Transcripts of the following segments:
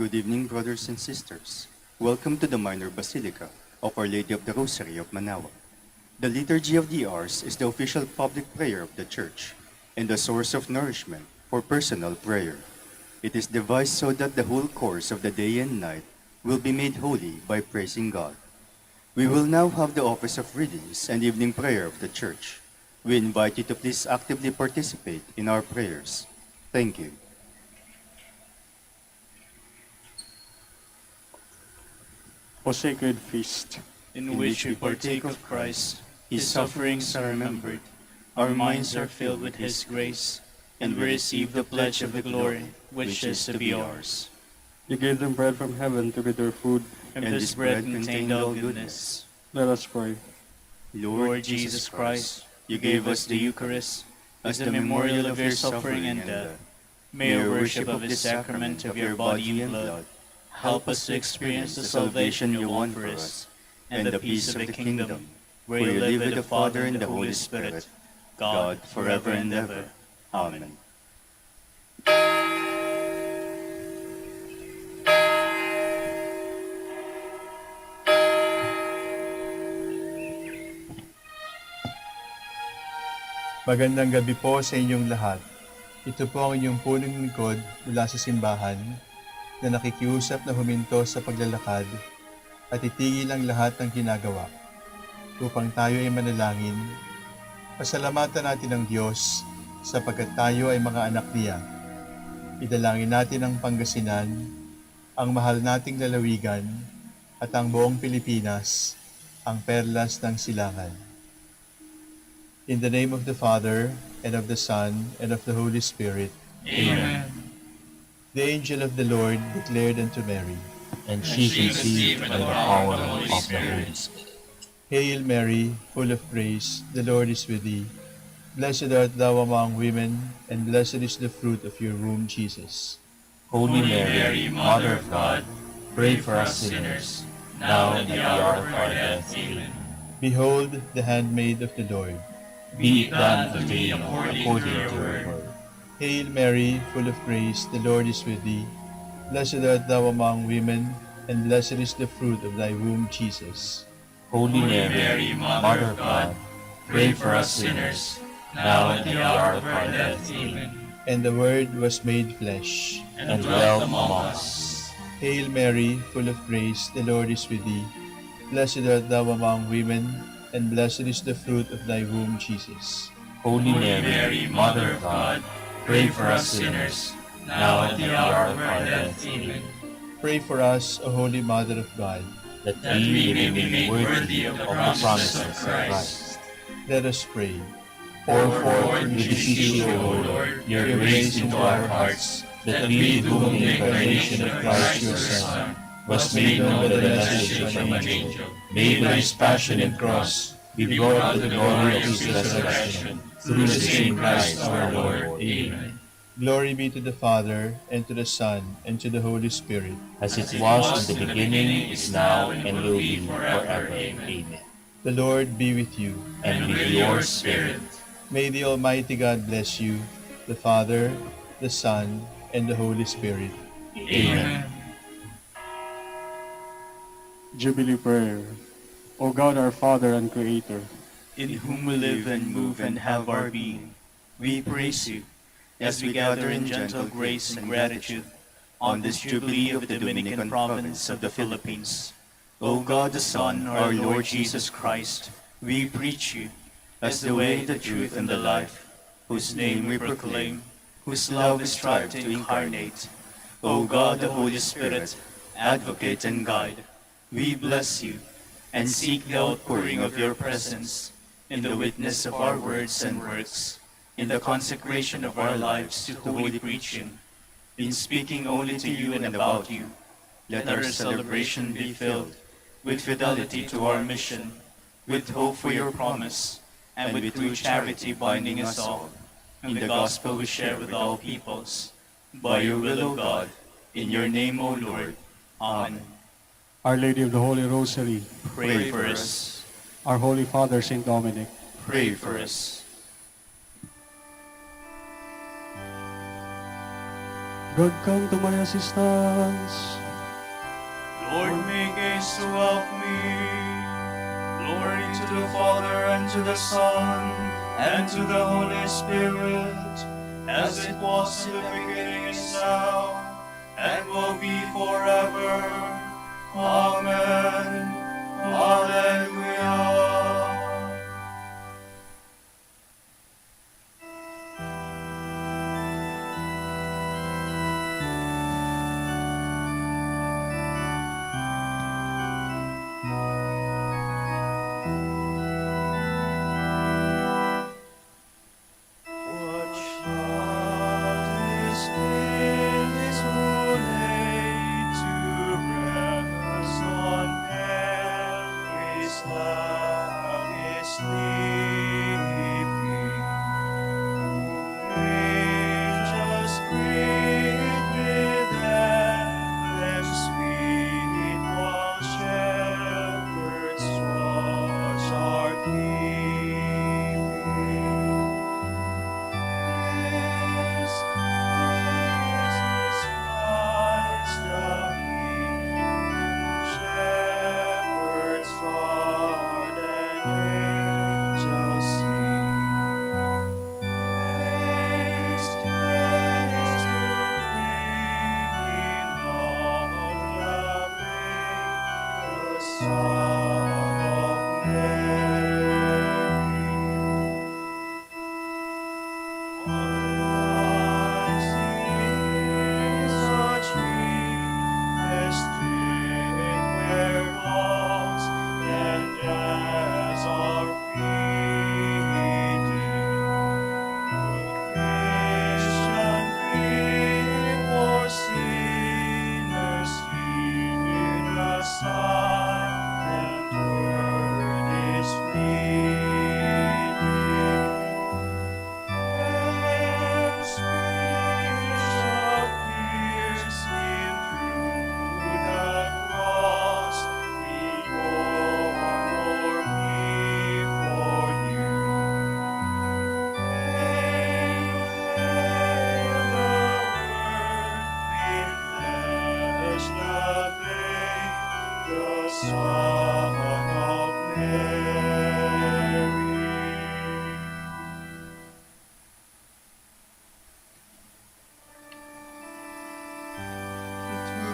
Good evening, brothers and sisters. Welcome to the Minor Basilica of Our Lady of the Rosary of Manaoag. The Liturgy of the Hours is the official public prayer of the Church and the source of nourishment for personal prayer. It is devised so that the whole course of the day and night will be made holy by praising God. We will now have the office of readings and evening prayer of the Church. We invite you to please actively participate in our prayers. Thank you. O sacred feast, in which we partake of Christ, His sufferings are remembered, our minds are filled with His grace, and we receive the pledge of the glory which is to be ours. you gave them bread from heaven to be their food. And this bread contained all goodness. Let us pray. Lord Jesus Christ, you gave us the Eucharist as the memorial of your suffering and death. May our worship of this sacrament of your body and blood help us to experience the salvation you won for us, and the peace of the kingdom, where you live with the Father and the Holy Spirit, God, forever and ever. Amen. Magandang gabi po sa inyong lahat. Ito po ang inyong punong lingkod mula sa simbahan na nakikiusap na huminto sa paglalakad at itigil ang lahat ng ginagawa upang tayo ay manalangin. Pasalamatan natin ang Diyos sapagkat tayo ay mga anak niya. Idalangin natin ang Pangasinan, ang mahal nating lalawigan at ang buong Pilipinas, ang perlas ng silangan. In the name of the Father, and of the Son, and of the Holy Spirit. Amen. The angel of the Lord declared unto Mary, and she conceived by the power of the Holy Spirit. Hail Mary, full of grace, the Lord is with thee. Blessed art thou among women, and blessed is the fruit of your womb, Jesus. Holy Mary, Mother of God, pray for us sinners, now and at the hour of our death. Amen. Behold the handmaid of the Lord. Be it done to me according to your word. Hail Mary, full of grace, the Lord is with thee. Blessed art thou among women, and blessed is the fruit of thy womb, Jesus. Holy Mary, Mother of God, pray for us sinners, now and at the hour of our death. Amen. And the Word was made flesh, and dwelt among us. Hail Mary, full of grace, the Lord is with thee. Blessed art thou among women, and blessed is the fruit of thy womb, Jesus. Holy Mary, Mother of God, pray for us sinners, now and at the hour of our death. Amen. Pray for us, O Holy Mother of God, that we may be made worthy of the promises of Christ. Let us pray. Pour forth, we beseech you, O Lord, your grace into our hearts, that we, to whom the incarnation of Christ your Son was made known by the message of an angel, made by his passion and cross, be brought to the glory of his resurrection, through the same Christ our Lord. Amen. Glory be to the Father, and to the Son, and to the Holy Spirit. As it was in the beginning, is now, and will be forever. Amen. The Lord be with you. And with your spirit. May the Almighty God bless you, the Father, the Son, and the Holy Spirit. Amen. Jubilee prayer. O God, our Father and Creator, In whom we live and move and have our being, we praise you as we gather in gentle grace and gratitude on this Jubilee of the Dominican province of the Philippines. O God the Son, our Lord Jesus Christ, we preach you as the way, the truth, and the life, whose name we proclaim, whose love we strive to incarnate. O God, the Holy Spirit, advocate and guide, we bless you and seek the outpouring of your presence in the witness of our words and works, in the consecration of our lives to holy preaching, in speaking only to you and about you. Let our celebration be filled with fidelity to our mission, with hope for your promise, and with true charity binding us all, in the gospel we share with all peoples. By your will, O God, in your name, O Lord. Amen. Our Lady of the Holy Rosary, Pray for us. our Holy Father, Saint Dominic, Pray for us. God, come to my assistance. Lord, make haste to help me. Glory to the Father, and to the Son, and to the Holy Spirit, as it was in the beginning, is now, and will be forever. Amen. Hallelujah.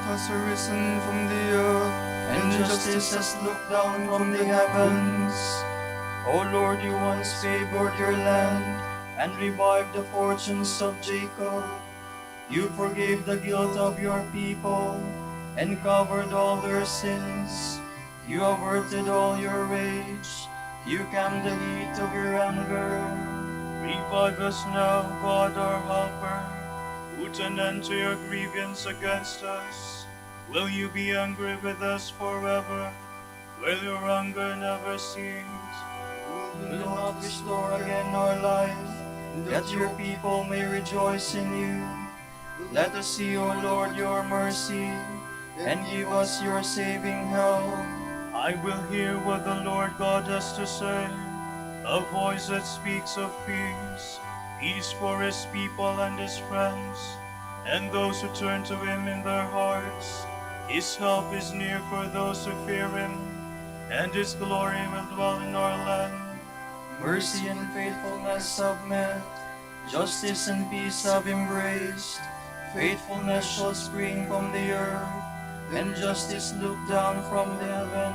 Has arisen from the earth, and justice has looked down from the heavens. O Lord, you once favored your land, and revived the fortunes of Jacob. You forgave the guilt of your people, and covered all their sins. You averted all your rage. You calmed the heat of your anger. Revive us now, God our helper. Put an end to your grievance against us. Will you be angry with us forever? Will your anger never cease? Will you not restore again our life, that your people may rejoice in you? Let us see, O Lord, your mercy, and give us your saving help. I will hear what the Lord God has to say, a voice that speaks of peace, peace for his people and his friends, and those who turn to him in their hearts. His help is near for those who fear him, and his glory will dwell in our land. Mercy and faithfulness have met, justice and peace have embraced. Faithfulness shall spring from the earth, and justice look down from the heaven.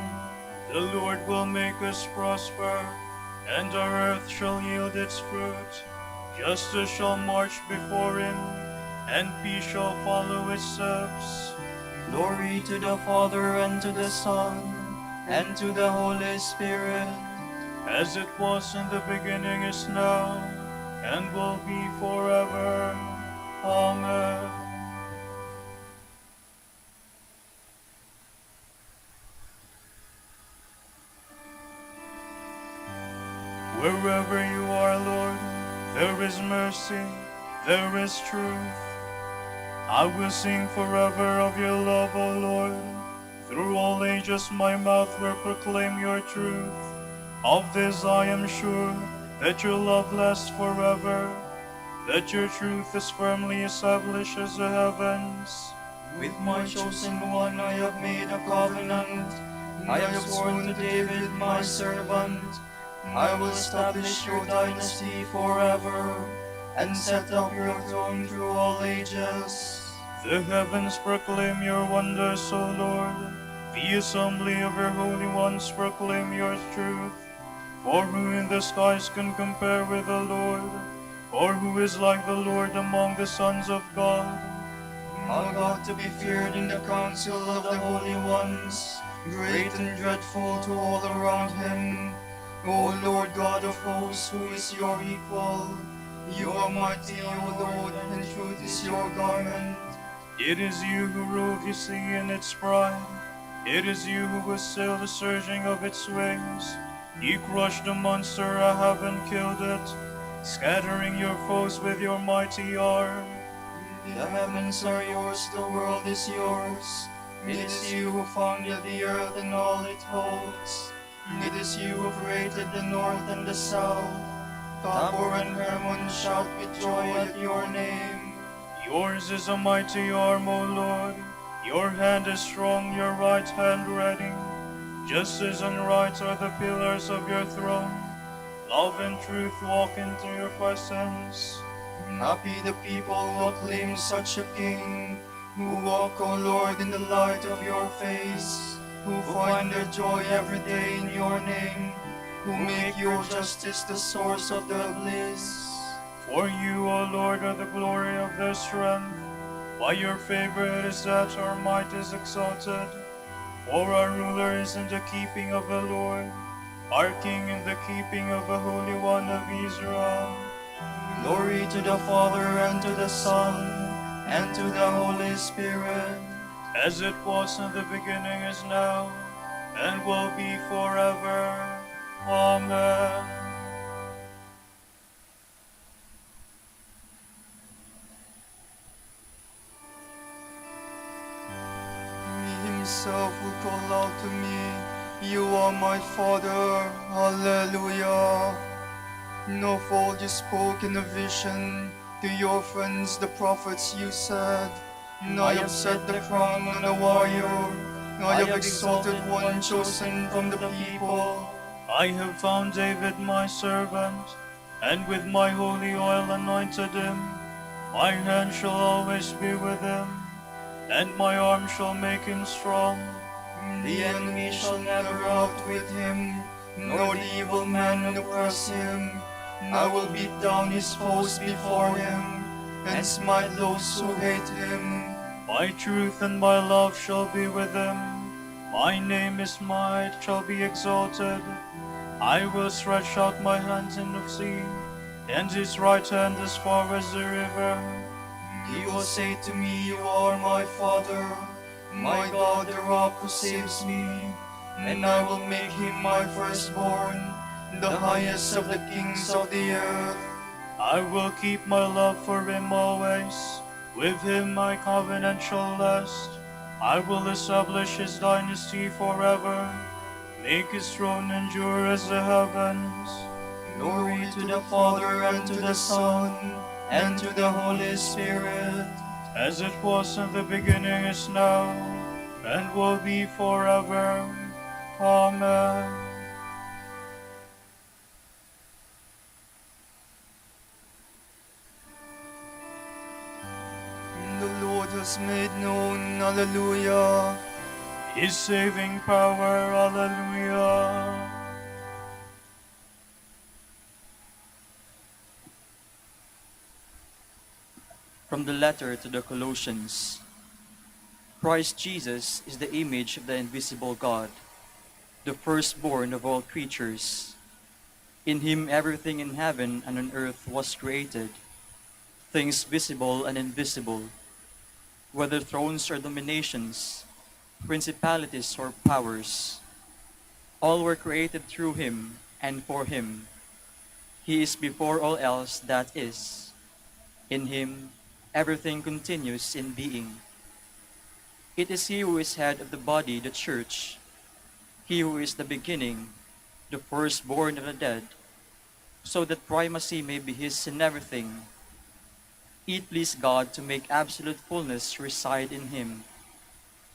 The Lord will make us prosper, and our earth shall yield its fruit. Justice shall march before him, and peace shall follow its steps. Glory to the Father, and to the Son, and to the Holy Spirit, as it was in the beginning, is now, and will be forever. Amen. Wherever you are, Lord, there is mercy, there is truth. I will sing forever of your love, O Lord. Through all ages my mouth will proclaim your truth. Of this I am sure, that your love lasts forever. that your truth is firmly established as the heavens. With my chosen one I have made a covenant. I have sworn to David my servant, I will establish your dynasty forever, and set up your throne through all ages. The heavens proclaim your wonders, O Lord. The assembly of your holy ones proclaim your truth. For who in the skies can compare with the Lord? Or who is like the Lord among the sons of God? A God to be feared in the council of the holy ones, great and dreadful to all around him. O Lord God of hosts, who is your equal? You are mighty, O Lord, and truth is your garment. It is you who rule the sea in its pride. It is you who will still the surging of its waves. You crushed the monster, I haven't killed it, scattering your foes with your mighty arm. The heavens are yours, the world is yours. It is you who founded the earth and all it holds. It is you who created the north and the south. Tabor and Hermon shout with joy at your name. Yours is a mighty arm, O Lord. Your hand is strong, your right hand ready. Justice and right are the pillars of your throne. Love and truth walk into your presence. Happy the people who acclaim such a king, who walk, O Lord, in the light of your face, who find their joy every day in your name, who make your justice the source of their bliss. For you, O Lord, are the glory of their strength. By your favor it is that our might is exalted. For our ruler is in the keeping of the Lord, our King in the keeping of the Holy One of Israel. Glory to the Father, and to the Son, and to the Holy Spirit, as it was in the beginning, is now, and will be forever. Amen. He himself will call out to me, you are my Father. Hallelujah. No fold you spoke in a vision, to your friends the prophets you said, I have set the crown on a warrior, I have exalted one chosen from the people. I have found David my servant, and with my holy oil anointed him. My hand shall always be with him, and my arm shall make him strong. The enemy shall never outwit him, nor the evil man oppress him. I will beat down his foes before him, and smite those who hate him. My truth and my love shall be with him. My name is might shall be exalted. I will stretch out my hands in the sea, and his right hand as far as the river. He will say to me, you are my Father, my God, the rock who saves me, and I will make him my firstborn, the highest of the kings of the earth. I will keep my love for him always. With him my covenant shall last. I will establish his dynasty forever, make his throne endure as the heavens. Glory to the Father, and to the Son, and to the Holy Spirit, as it was in the beginning, is now, and will be forever. Amen. The Lord has made known, hallelujah, his saving power, hallelujah. From the letter to the Colossians. Christ Jesus is the image of the invisible God, the firstborn of all creatures. In him everything in heaven and on earth was created, things visible and invisible, whether thrones or dominations, principalities or powers. All were created through him and for him. He is before all else that is. In him everything continues in being. It is he who is head of the body, the church, he who is the beginning, the firstborn of the dead, so that primacy may be his in everything. It pleased God to make absolute fullness reside in him,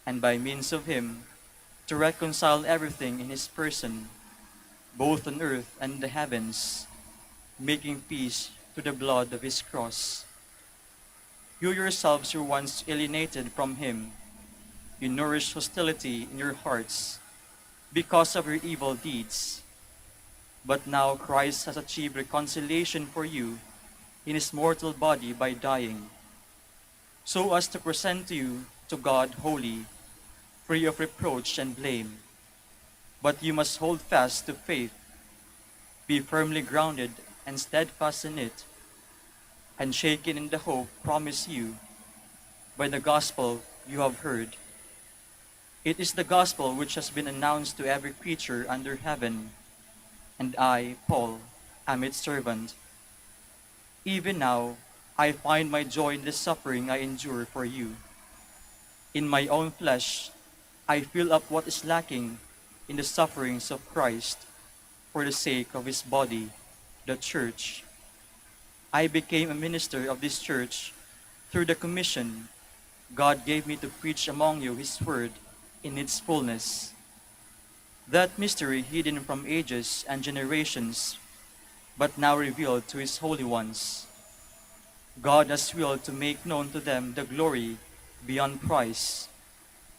and by means of him to reconcile everything in his person, both on earth and in the heavens, making peace through the blood of his cross. You yourselves were once alienated from him. You nourished hostility in your hearts because of your evil deeds. But now Christ has achieved reconciliation for you in his mortal body by dying, so as to present you to God holy, free of reproach and blame. But you must hold fast to faith, be firmly grounded and steadfast in it, unshaken in the hope promised you by the gospel you have heard. It is the gospel which has been announced to every creature under heaven, and I, Paul, am its servant. Even now, I find my joy in the suffering I endure for you. In my own flesh, I fill up what is lacking in the sufferings of Christ for the sake of his body, the church. I became a minister of this church through the commission God gave me to preach among you his word in its fullness. That mystery hidden from ages and generations, but now revealed to his holy ones. God has willed to make known to them the glory beyond price,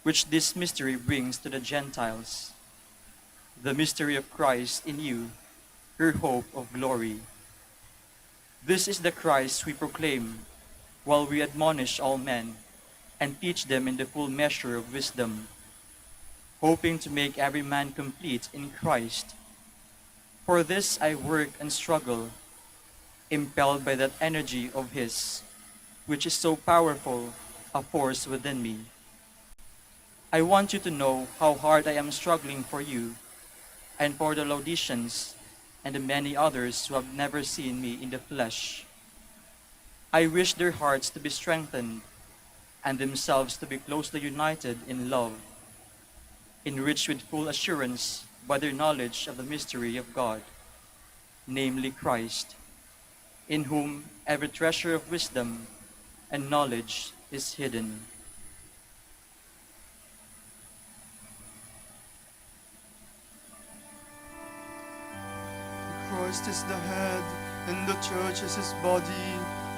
which this mystery brings to the Gentiles. The mystery of Christ in you, your hope of glory. This is the Christ we proclaim, while we admonish all men and teach them in the full measure of wisdom, hoping to make every man complete in Christ. For this I work and struggle, impelled by that energy of his, which is so powerful a force within me. I want you to know how hard I am struggling for you and for the Laodiceans and the many others who have never seen me in the flesh. I wish their hearts to be strengthened and themselves to be closely united in love, enriched with full assurance by their knowledge of the mystery of God, namely Christ, in whom every treasure of wisdom and knowledge is hidden. Christ is the head, and the church is his body.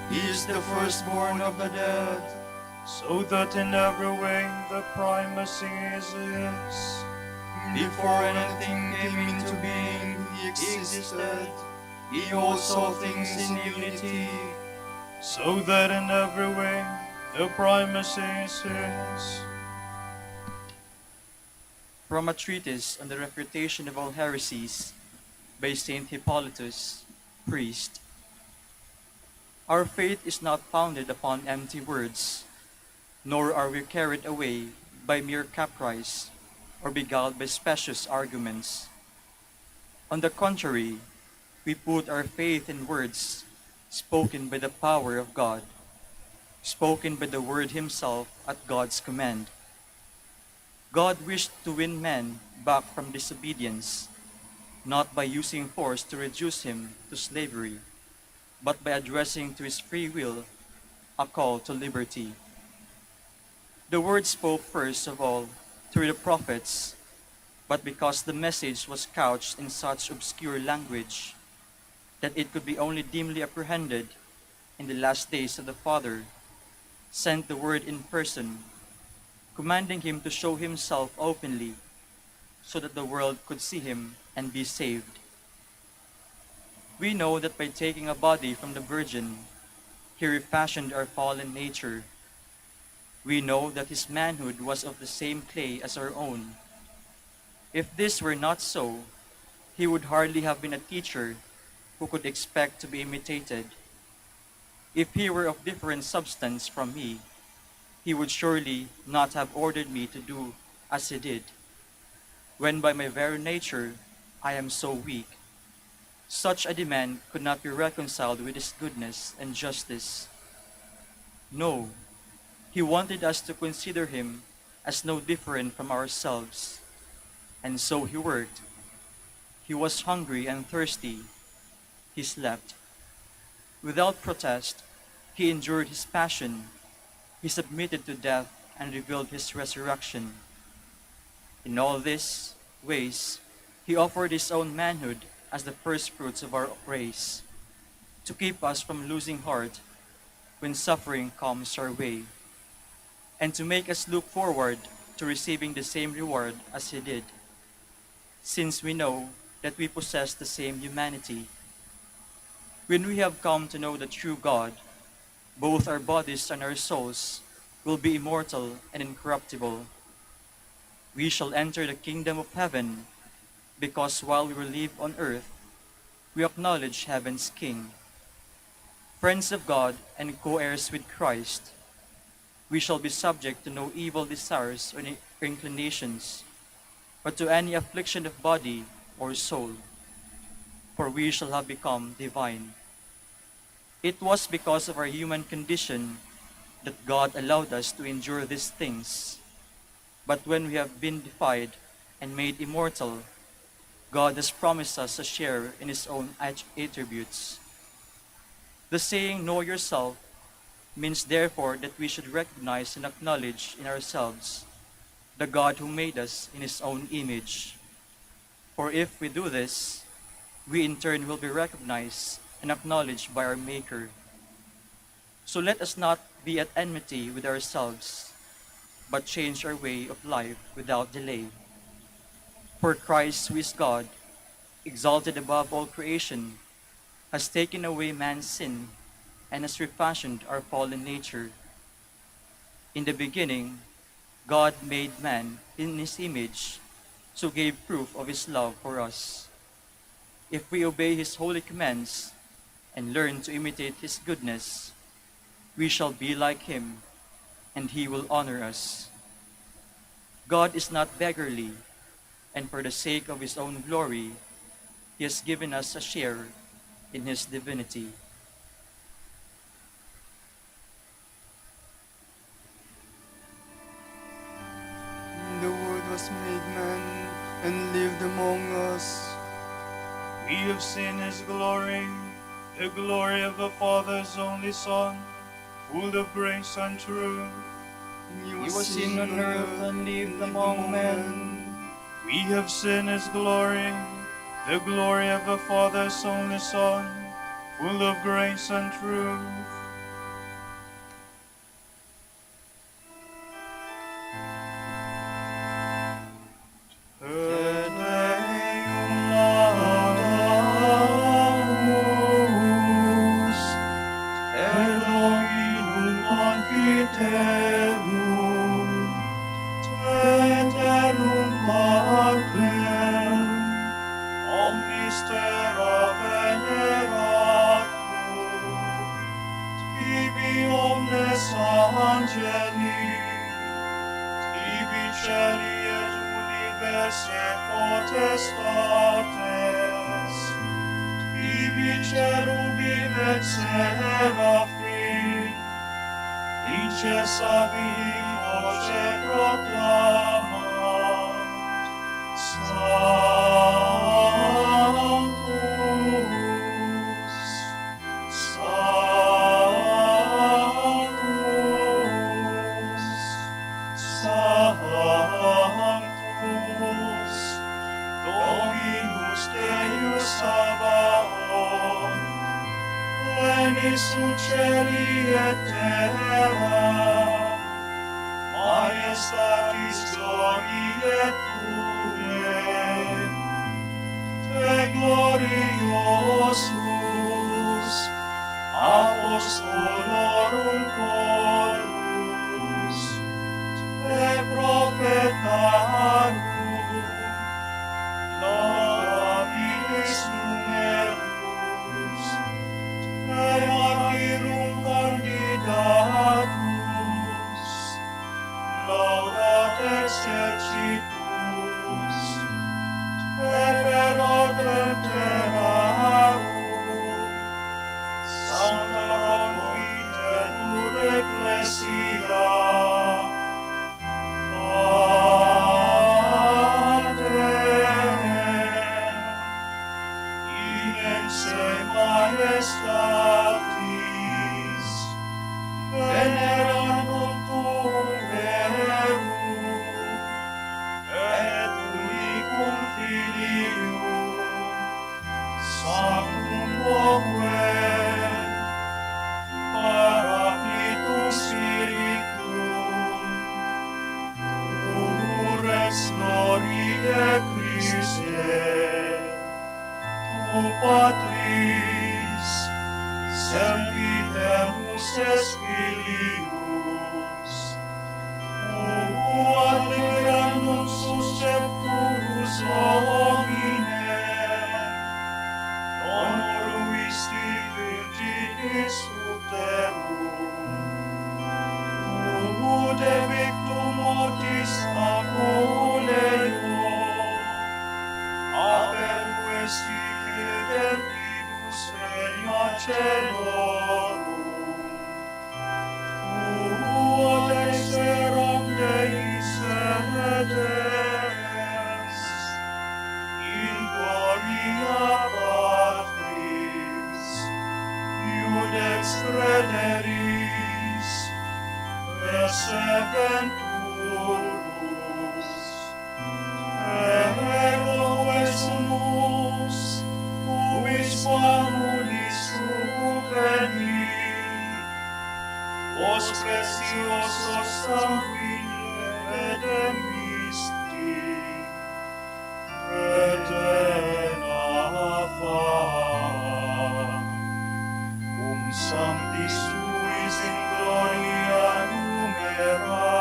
He is the firstborn of the dead, so that in every way the primacy is his. before anything came into being, he existed. He holds all things in unity, So that in every way the primacy is his. From a treatise on the refutation of all heresies by Saint Hippolytus, priest. Our faith is not founded upon empty words, nor are we carried away by mere caprice or beguiled by specious arguments. On the contrary, we put our faith in words spoken by the power of God, spoken by the Word himself at God's command. God wished to win men back from disobedience, not by using force to reduce him to slavery, but by addressing to his free will a call to liberty. The Word spoke first of all through the prophets, but because the message was couched in such obscure language that it could be only dimly apprehended in the last days of the Father, sent the Word in person, commanding him to show himself openly so that the world could see him and be saved. We know that by taking a body from the Virgin, he refashioned our fallen nature. We know that his manhood was of the same clay as our own. If this were not so, he would hardly have been a teacher who could expect to be imitated. If he were of different substance from me, he would surely not have ordered me to do as he did, when by my very nature I am so weak. Such a demand could not be reconciled with his goodness and justice. No, he wanted us to consider him as no different from ourselves, and so he worked. He was hungry and thirsty. He slept. Without protest, He endured his passion, he submitted to death and revealed his resurrection. In all these ways, he offered his own manhood as the first fruits of our race, to keep us from losing heart when suffering comes our way, and to make us look forward to receiving the same reward as he did, since we know that we possess the same humanity. When we have come to know the true God, both our bodies and our souls will be immortal and incorruptible. We shall enter the kingdom of heaven, because while we live on earth, we acknowledge heaven's King. Friends of God and co-heirs with Christ, we shall be subject to no evil desires or inclinations, but to any affliction of body or soul, for we shall have become divine. It was because of our human condition that God allowed us to endure these things. But when we have been deified and made immortal, God has promised us a share in his own attributes. The saying, "Know yourself," means therefore that we should recognize and acknowledge in ourselves the God who made us in his own image. For if we do this, we in turn will be recognized and acknowledged by our Maker. So let us not be at enmity with ourselves, but change our way of life without delay. For Christ, who is God, exalted above all creation, has taken away man's sin and has refashioned our fallen nature. In the beginning, God made man in his image, so gave proof of his love for us. If we obey his holy commands and learn to imitate his goodness, we shall be like him, and he will honor us. God is not beggarly, and for the sake of his own glory, he has given us a share in his divinity. The Word was made man and lived among us. We have seen his glory, the glory of the Father's only Son, full of grace and truth. He was seen on earth and lived among men. We have seen his glory, the glory of the Father's only Son, full of grace and truth. Amen. cruces filius, admirandum suscepturus homine, non oruisti virginis uterum, de victum mortis acoleo, aper questi credentibus regna celorum, ad exeram Dei sedes, in gloria Patris, iud extrederis, Seventurus, ego sumus, uis famulis juveni, os preciosos sanguine redemisti, redena fam, sanctis suis in gloria numerai.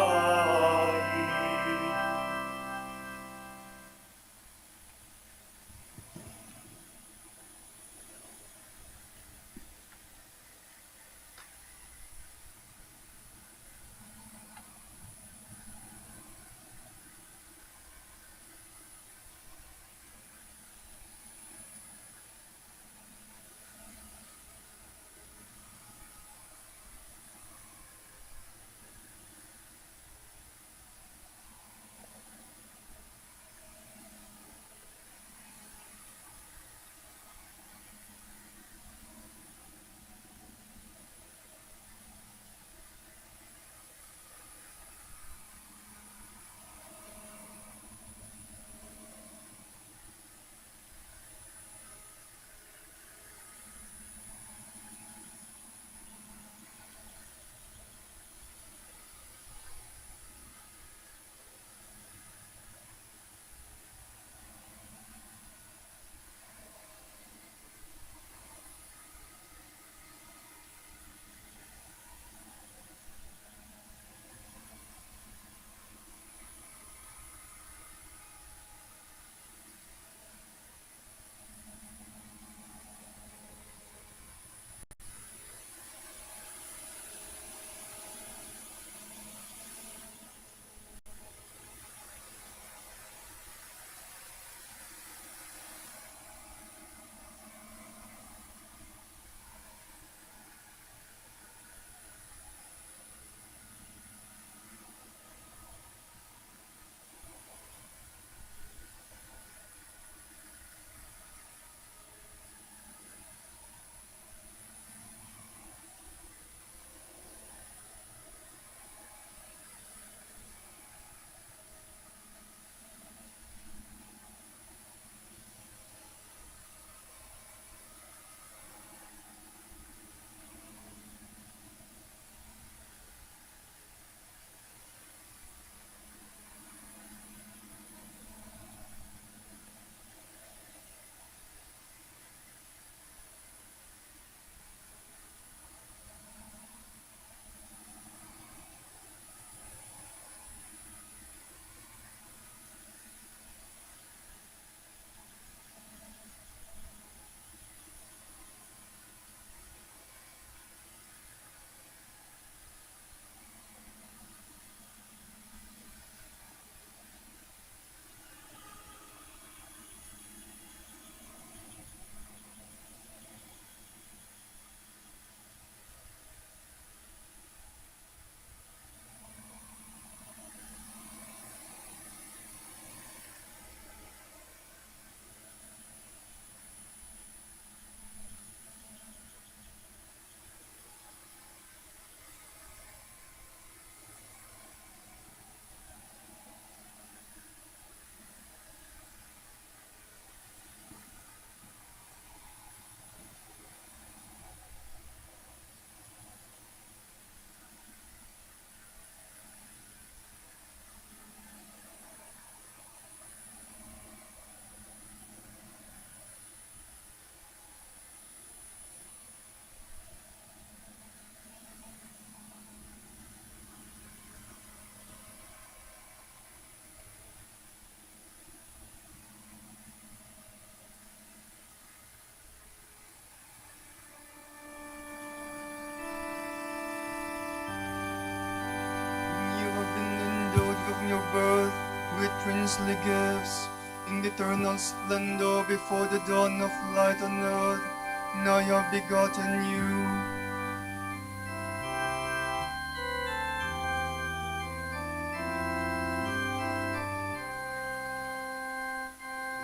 your birth with princely gifts, in eternal splendor before the dawn of light on earth, now you have begotten you.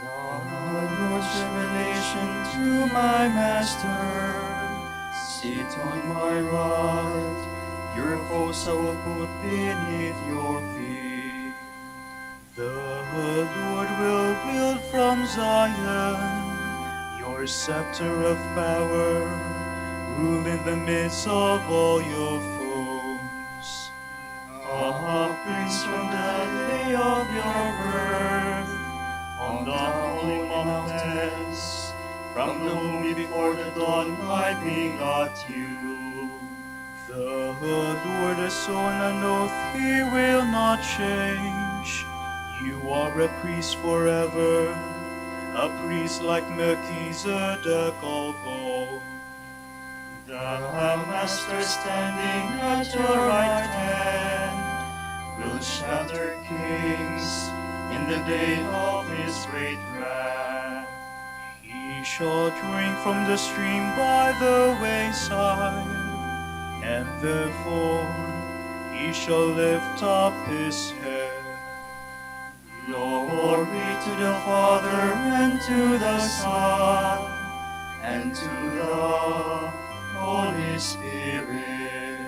The Lord's revelation to my Master, sit on my right, your foes I will put beneath your feet. The Lord will build from Zion your scepter of power, rule in the midst of all your foes. A prince from the day of your birth, on the holy mountains, from the womb before the dawn I begot you. The Lord has sworn an oath he will not change. You are a priest forever, a priest like Melchizedek of old. The Master standing at your right hand will shatter kings in the day of his great wrath. He shall drink from the stream by the wayside, and therefore he shall lift up his head. Glory to the Father, and to the Son, and to the Holy Spirit,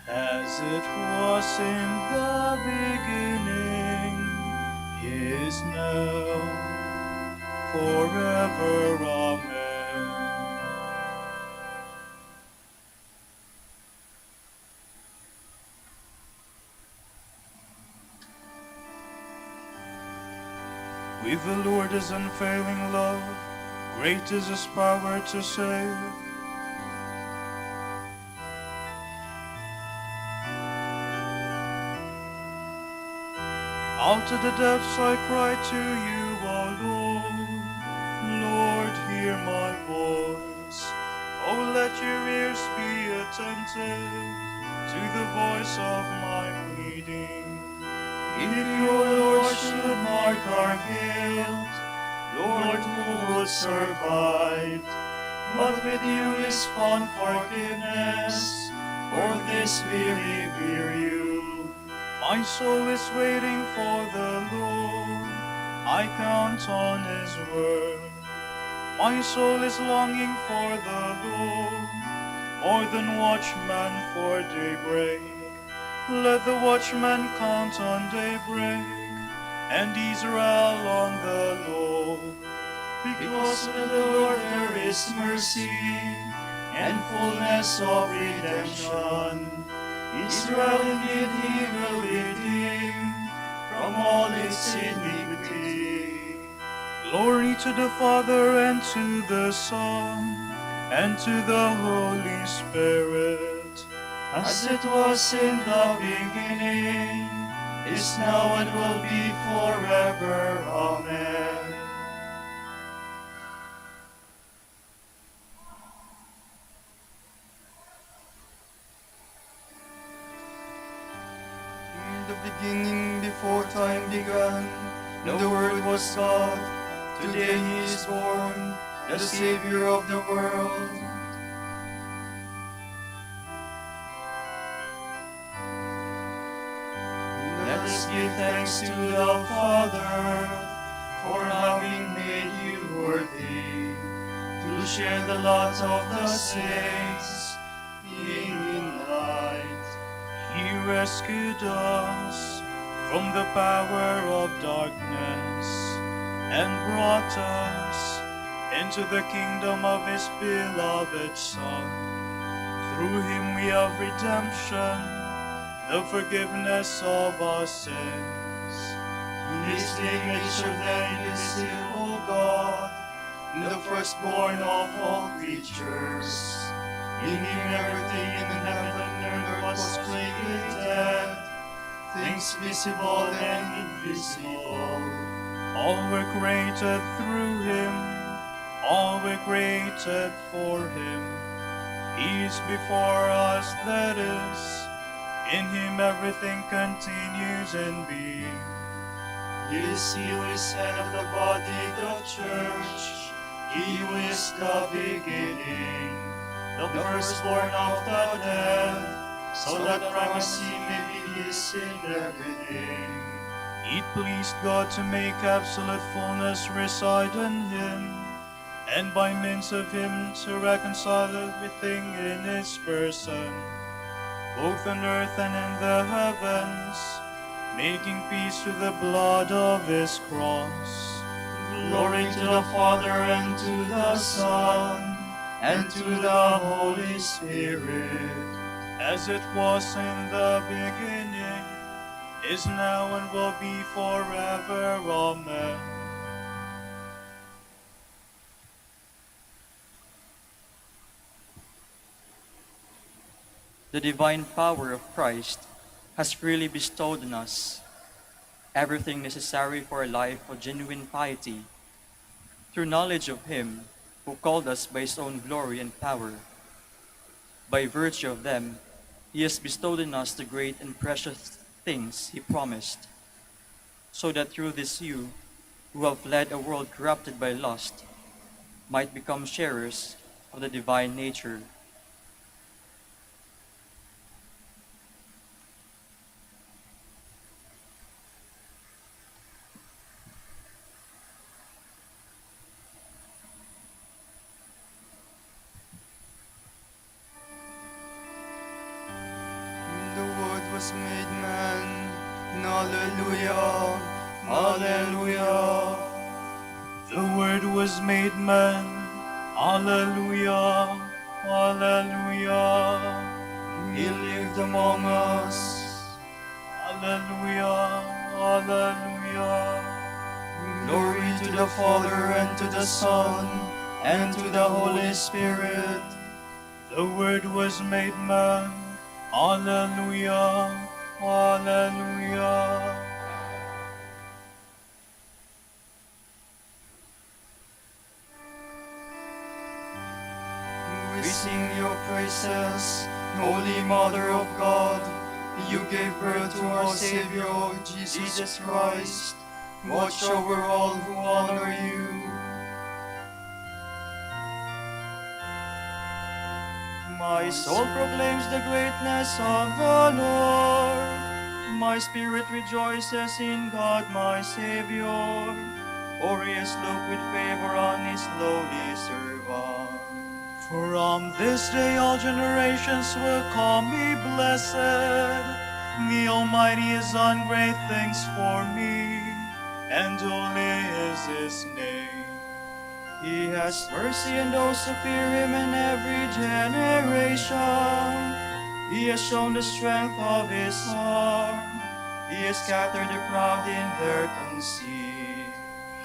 As it was in the beginning, is now, forever. Amen. With the Lord is unfailing love, great is his power to save. Out of the depths I cry to you, O Lord. Lord, hear my voice. Oh, let your ears be attentive to the voice of my pleading. if you, Lord, should mark our guilt, Lord, who would survive? But with you is found forgiveness, for this we revere you. My soul is waiting for the Lord. I count on his word. My soul is longing for the Lord, more than watchman for daybreak. Let the watchman count on daybreak, and Israel on the Lord. Because of the Lord there is mercy, and fullness of redemption. Israel indeed he will redeem from all its iniquity. Glory to the Father, and to the Son, and to the Holy Spirit. As it was in the beginning, is now, and will be forever. Amen. In the beginning, before time began, the Word was God. Today he is born, the Savior of the world. Let us give thanks to the Father for having made you worthy to share the lot of the saints, being in light. He rescued us from the power of darkness and brought us into the kingdom of his beloved Son. Through him we have redemption, the forgiveness of our sins. He is the image of the invisible God, the firstborn of all creatures. In him everything in heaven and earth was created, things visible and invisible. All were created through him, all were created for him. He is before us, that is, In him everything continues in being. He is he who is head of the body, the church. He who is the beginning, the firstborn of the dead, so that primacy may be his in everything. It pleased God to make absolute fullness reside in him, and by means of him to reconcile everything in his person, both on earth and in the heavens, making peace through the blood of his cross. Glory to the Father, and to the Son, and to the Holy Spirit. As it was in the beginning, is now, and will be forever. Amen. The divine power of Christ has freely bestowed on us everything necessary for a life of genuine piety, through knowledge of him who called us by his own glory and power. By virtue of them, he has bestowed on us the great and precious things he promised, so that through this you, who have led a world corrupted by lust, might become sharers of the divine nature. The Word was made man. Hallelujah. Hallelujah. The Word was made man. Alleluia. Alleluia. He lived among us. Alleluia. Alleluia. Glory to the Father, and to the Son, and to the Holy Spirit. The Word was made man. Alleluia. Alleluia. We sing your praises, Holy Mother of God. You gave birth to our Savior, Jesus Christ. Watch over all who honor you. My soul proclaims the greatness of the Lord. My spirit rejoices in God my Savior, for he has looked with favor on his lowly servant. From this day all generations will call me blessed. The Almighty has done great things for me, and holy is his name. He has mercy on those who fear him in every generation. He has shown the strength of his arm. He has scattered the proud in their conceit.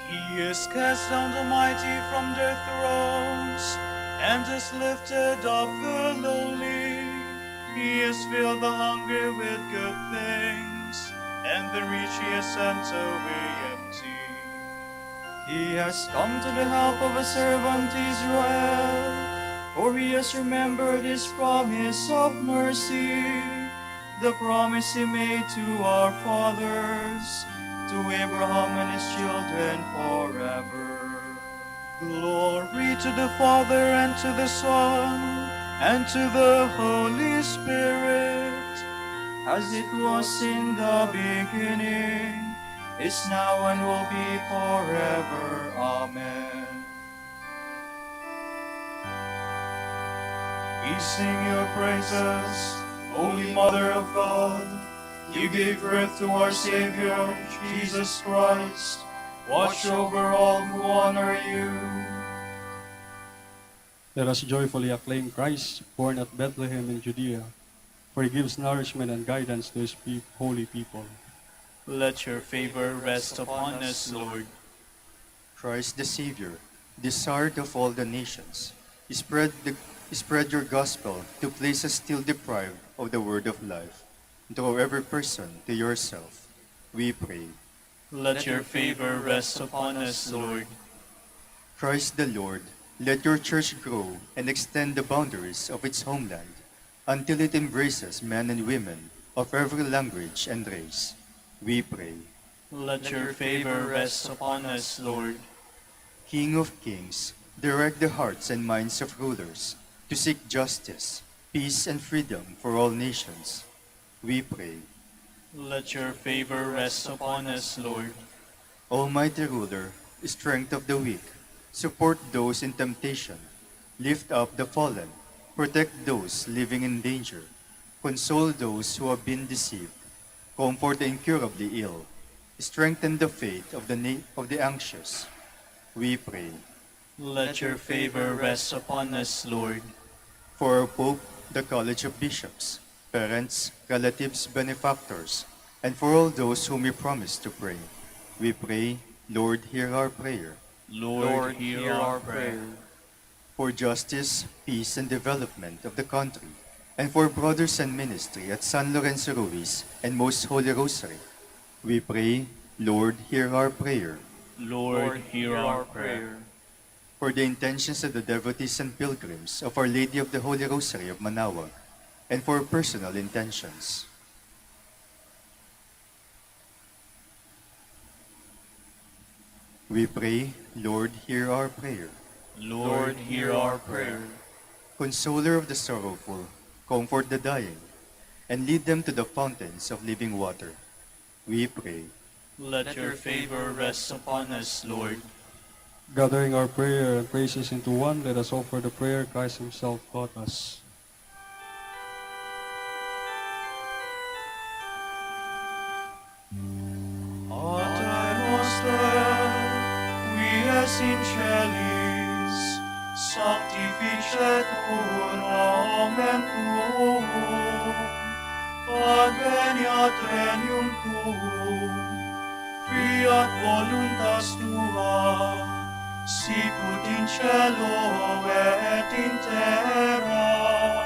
He has cast down the mighty from their thrones, and has lifted up the lowly. He has filled the hungry with good things, and the rich he has sent away empty. He has come to the help of a servant Israel, for he has remembered his promise of mercy, the promise he made to our fathers, to Abraham and his children forever. Glory to the Father, and to the Son, and to the Holy Spirit, as it was in the beginning, is now, and will be forever. Amen. We sing your praises, Holy Mother of God. You gave birth to our Savior, Jesus Christ. Watch over all who honor you. Let us joyfully acclaim Christ, born at Bethlehem in Judea, for he gives nourishment and guidance to his holy people. let your favor rest upon us, Lord. Christ the Savior, desired of all the nations, spread your gospel to places still deprived of the word of life, and draw every person to yourself. We pray. Let your favor rest upon us, Lord. Christ the Lord, let your church grow and extend the boundaries of its homeland until it embraces men and women of every language and race, we pray. Let your favor rest upon us, Lord. King of kings, direct the hearts and minds of rulers to seek justice, peace, and freedom for all nations, we pray. Let your favor rest upon us, Lord. Almighty ruler, strength of the weak, support those in temptation, lift up the fallen, protect those living in danger, console those who have been deceived, comfort the incurably ill, strengthen the faith of the anxious, we pray. Let your favor rest upon us, Lord. For our Pope, the College of Bishops, parents, relatives, benefactors, and for all those whom we promise to pray, we pray, Lord, hear our prayer. Lord, hear our prayer. For justice, peace, and development of the country, and for brothers and ministry at San Lorenzo Ruiz and Most Holy Rosary, we pray, Lord, hear our prayer. Lord, hear our prayer. For the intentions of the devotees and pilgrims of Our Lady of the Holy Rosary of Manaoag, and for personal intentions. We pray, Lord, hear our prayer. Lord, hear our prayer. Consoler of the sorrowful, comfort the dying, and lead them to the fountains of living water, we pray. Let your favor rest upon us, Lord. Gathering our prayer and praises into one, let us offer the prayer Christ himself taught us. Pater noster, quies in celis, sanctificetur nomen tuum, adveniat regnum tuum, fiat voluntas tua, sicut in cielo et in terra.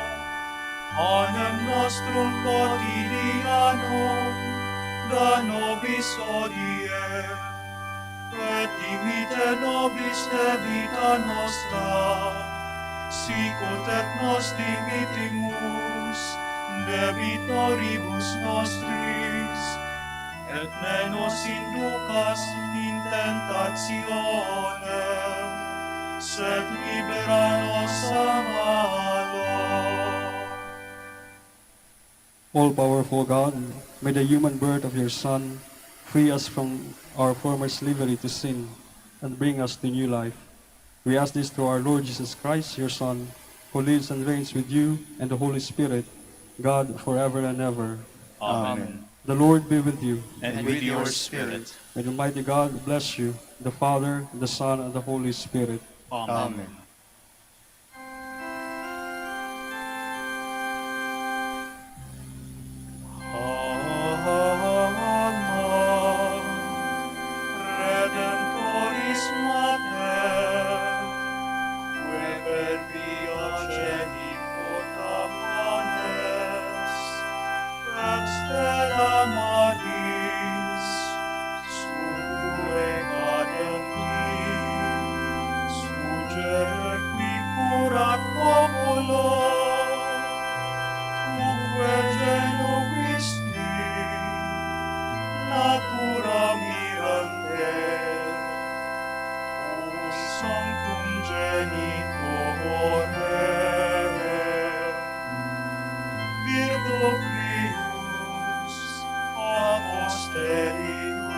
Panem nostrum quotidianum da nobis hodie, et dimite nobis debita nostra, sicut et nos dimitimus debitoribus nostris, et ne nos inducas in tentationem, sed libera nos a malo. All-powerful God, may the human birth of your Son free us from our former slavery to sin and bring us to new life. We ask this through our Lord Jesus Christ, your Son, who lives and reigns with you and the Holy Spirit, God, forever and ever. Amen. The Lord be with you. And with your spirit. May the Almighty God bless you, the Father, the Son, and the Holy Spirit. Amen. Redemptoris Mater, Weber via geni potamanes, Stella Maris, sue gadem sugere qui curat populo, tuque genuisti, natura mirante, sanctum genitore, Virgo prius, a posterius,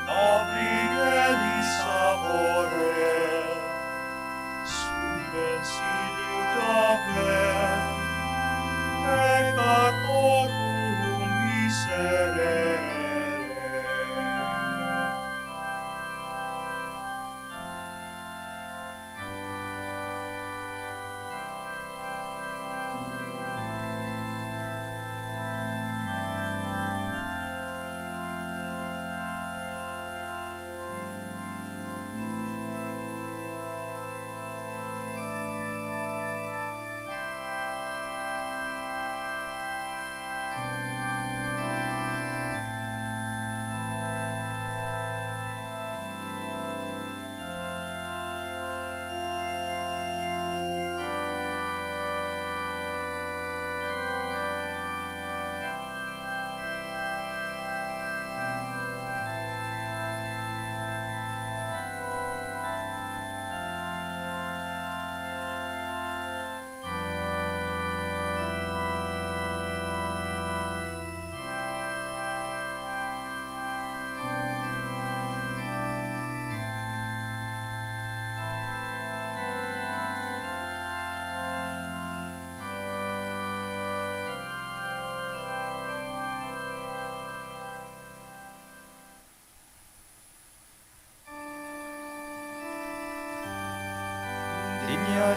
abrigeli sabore, subvensilio Daven, peccatorum miserere.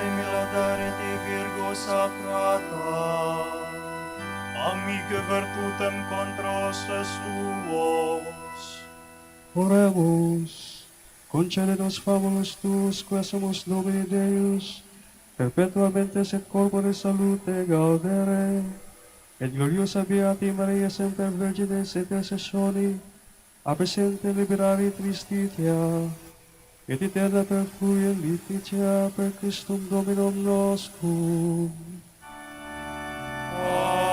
miladare te Virgo Sacrata, amica virtutem contra hostes tuos. Oremus, concedidos fabulos tuos, quesumus Domini Deus, perpetuamente et corpore salute gaudere, et gloriosa Beati Maria semper Virgines intercessioni, a presente liberari tristitia, et eterna perfluia lititia per Christum Dominum nostrum. Amen.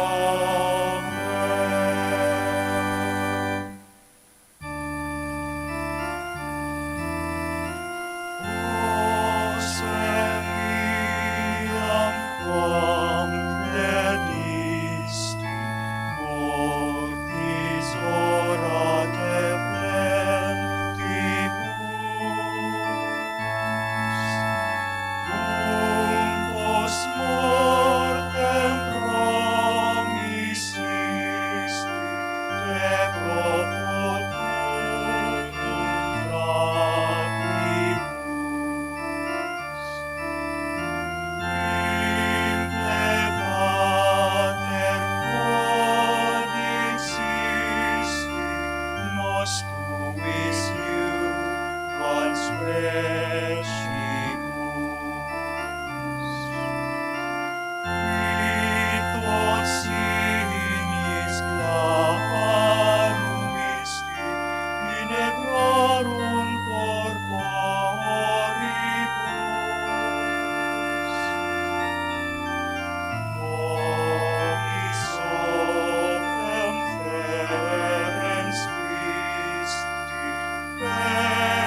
O sembiam quam dedisti, mortis orate plentibus, cum post mortem promissisti, te propotum gratibus. Implevater codixisti, nos tuis iuvans precibus. Qui tot signis clavarum isti, inebrarum corporibus. Omis optem ferens Christi, peris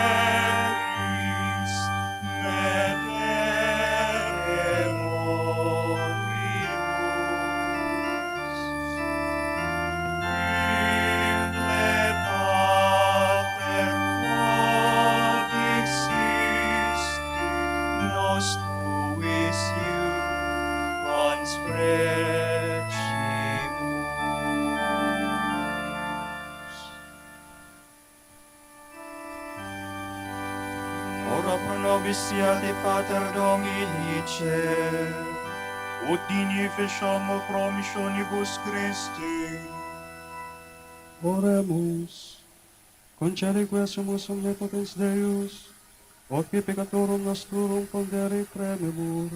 medere moribus. Implevater codixisti, nos tuis iuvans precibus. Ora pro nobis siate Pater Dominice, ut digni fesciamo promissionibus Christi. Oremus, concede quesumus omnipotens Deus, occhi peccatorum nostrum pondere trememur,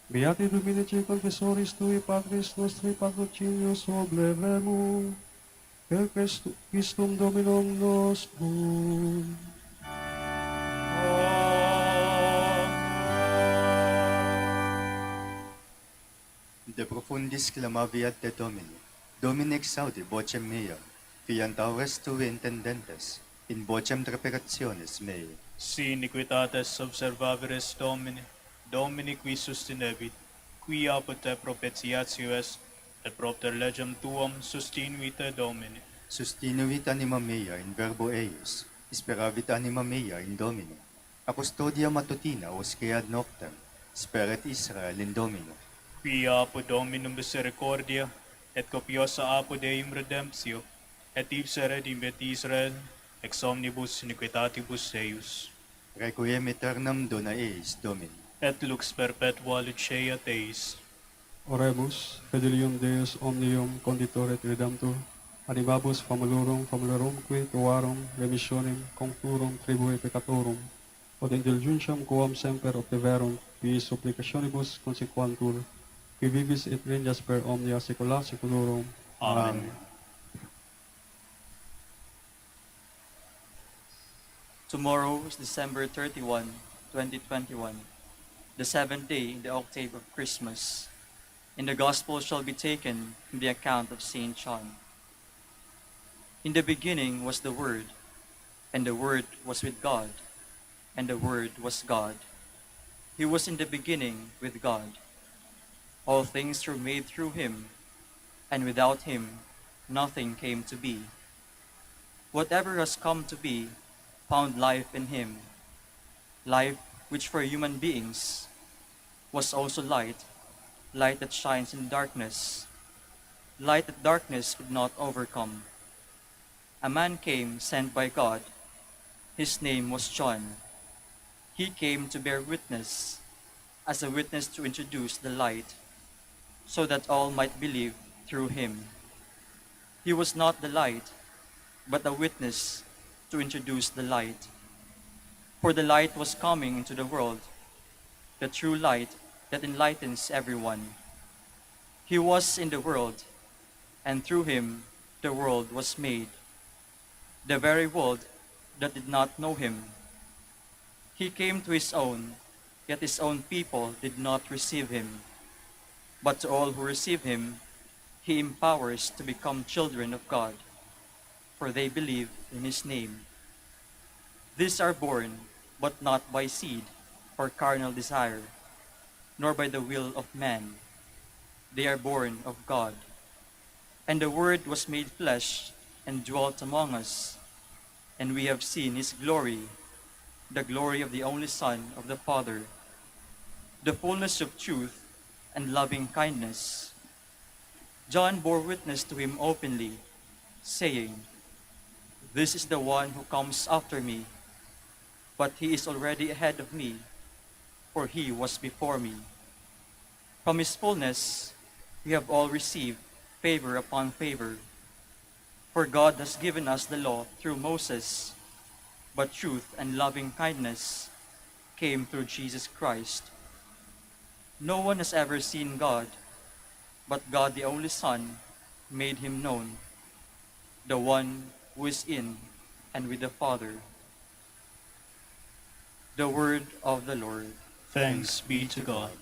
beati Dominici confessoris tui Patris nostri patrocinius oblevemur, per Christum Dominum nostrum. De profundis clamaviat de Domini, Domine exaudi vocem mea, fiantaures tui intendentes, in vocem treperationis mei. Si iniquitates observaveris Domini, Domini qui sustinebit, qui apud te propitiatio est, et propter legem tuam sustinuite Domini. Sustinuit anima mea in verbo eius, speravit anima mea in Domino. A custodia matutina usque ad noctem, speret Israel in Domino. Qui apud Dominum misericordia, et copiosa apud Deum redemptio, et ipse redimit Israel, ex omnibus iniquitatibus eius. Requiem aeternam dona eis Domini. Et lux perpetua lucea Teis. Oremus, fidelium Deus omnium conditor et redemptor, animabus famulorum qui tuarum remissionem conturum tribui peccatorum, od indulgentiam quam semper obteverunt, qui supplicationibus consequantur, qui vivis et regnas per omnia saecula saeculorum. Amen. Tomorrow is December 31, 2021, the seventh day in the octave of Christmas. And the Gospel shall be taken from the account of St. John. In the beginning was the Word, and the Word was with God, and the Word was God. He was in the beginning with God. All things were made through him, and without him nothing came to be. Whatever has come to be found life in him, life which for human beings was also light, light that shines in darkness, light that darkness could not overcome. A man came sent by God. His name was John. He came to bear witness, as a witness to introduce the light, so that all might believe through him. He was not the light, but a witness to introduce the light. For the light was coming into the world, the true light that enlightens everyone. He was in the world, and through him the world was made, the very world that did not know him. He came to his own, yet his own people did not receive him. But to all who receive him, he empowers to become children of God, for they believe in his name. These are born, but not by seed or carnal desire, nor by the will of man. They are born of God. And the Word was made flesh and dwelt among us, and we have seen his glory, the glory of the only Son of the Father, the fullness of truth and loving kindness. John bore witness to him openly, saying, "This is the one who comes after me, but he is already ahead of me, for he was before me." From his fullness we have all received favor upon favor. For God has given us the law through Moses, but truth and loving kindness came through Jesus Christ. No one has ever seen God, but God the only Son made him known, the one who is in and with the Father. The word of the Lord. Thanks be to God.